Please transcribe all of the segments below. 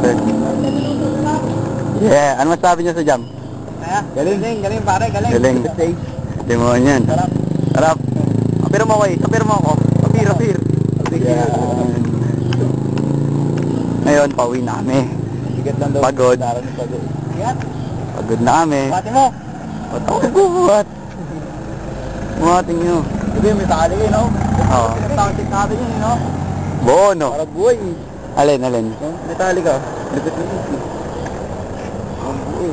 sir. Yeah, ano masabi niyo sa jam? Galing pare, galing. Galing. Demonyan. Sarap. Sarap. Kapir mo ako. Kapir. Yan. Ngayon, pauwi na kami. Bigat lang daw. Pagod. Bigat. Pagod na kami. Pati mo. Ba't ako buhat? Buhatin nyo. Hindi, may tali kayo, no? Oo. Taktik natin yun, no? Buo, no? Para buhay. Alin? May tali ka. Lipit. Ang buhay.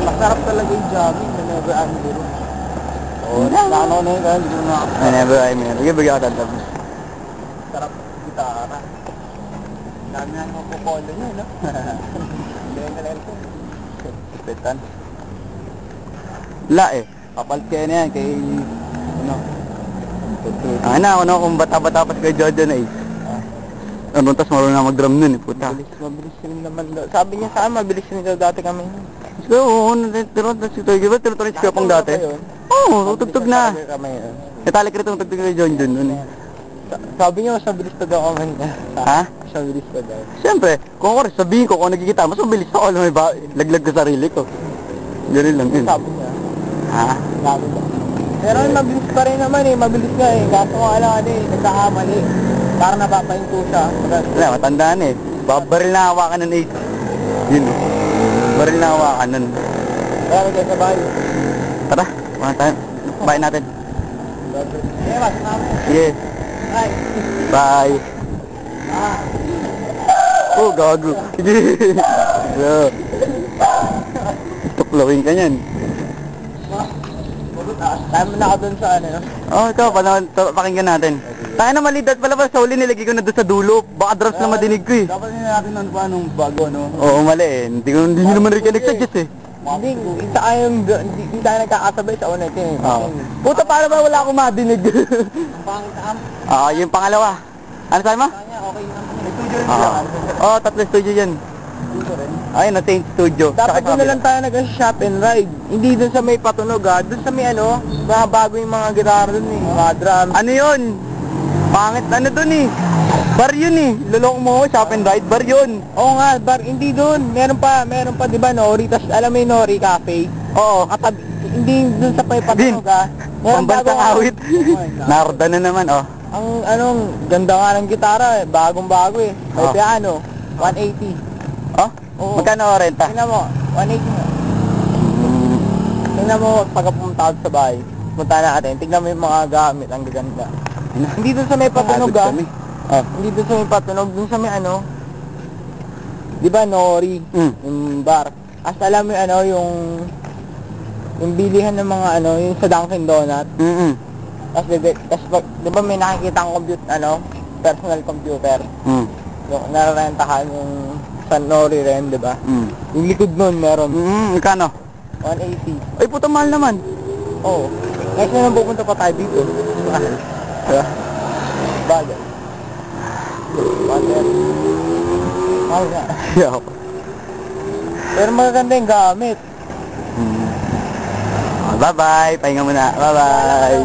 Masarap talaga yung jogging. Never I'm zero. Oo, naano na yun. Hindi mo na ako. Never I mean. Bigyan ka tantab. Sarap gitara. Dami na yung pupolo nyo, no? Galing ko. Pitan. La eh. Kapalit kayo na yan kay... Ano? Ako no, kung bata-bata pa kay Jojo na eh. Ano, tas marunong na mag-drum nun eh, puta. Mabilis rin naman daw. Sabi niya sa akin, mabilis rin daw dati kami. So, oo, tinutuloy si Kapong dati. Oo, tutugtog na. Italik rin itong tugtog kay John dun eh. Sabi niya, mas mabilis pa daw kami. Ha? Mas mabilis pa daw. Siyempre, kung ako rin sabihin ko, kung nagkikita, mas mabilis ako, alam mo, laglag ko sarili ko. Ganun lang yun. Sabi niya. Ha? Sabi niya. Pero mabilis pa rin naman eh, mabilis nga eh. Kaso nga lang nagkakamali. Para napapahinto siya. Wala, matandaan eh. Baril na hawakan nun eh. Yun oh. Baril na hawakan nun. Kaya magkaya sa bahay. Tara, mga tayo. Bahay natin. Mas namin. Sige. Ay. Bye. Oh, gago. Sige. So, tuklawin ka niyan. Tayo mo na ako dun sa ano. Oh, ito, pakinggan natin. Tayo na malidat pala sa huli, nilagay ko na doon sa dulo. Baka drops na madinig ko eh. Dapat nila natin nang paanong bago, no? Oo, mali eh. Hindi nyo naman rin connect eh. Hindi tayo nagkakasabay sa una ito eh. Puta, para ba wala akong madinig? Ang pangit na Yung pangalawa. Ano sabi mo? okay naman. Studio rin sila. Oo, tatlo studio yan. Ayun, na same studio. Dapat doon na lang tayo nag-shop and ride. Hindi doon sa may patunog ha. Doon sa may ano, mga bago yung mga gitara doon eh. Mga drums. Ano yun? Pangit ano doon eh. Bar yun eh. Luloko mo, shop and ride, bar yun. Oo nga, bar. Hindi doon. Meron pa di ba Nori? Tas alam mo yung Nori Cafe? Oo. Katabi, hindi doon sa may patunog ha. Pambansang awit. Narda na naman, oh. Ang ganda nga ng gitara eh. Bagong-bago eh. May piano. 180. Oh? Oo. Magkano renta? Tingnan mo, 180 nga. Tingnan mo, pagka pumunta ako sa bahay, punta natin, tingnan mo yung mga gamit, ang gaganda. Hindi dun sa may patunog ah. Hindi dun sa may patunog, dun sa may ano, di ba Nori, yung bar. As alam mo yung ano, yung bilihan ng mga ano, yung sa Dunkin Donut. Tapos di ba may nakikita ang personal computer. Yung nararentahan yung sa Nori rin, di ba? Yung likod nun meron. Ikano? 180. Ay, puta mahal naman. Oo. Next na pupunta pa tayo dito. Mahal. Bagay. Mahal nga. Pero magaganda yung gamit. Bye-bye. Pahinga muna. Bye-bye.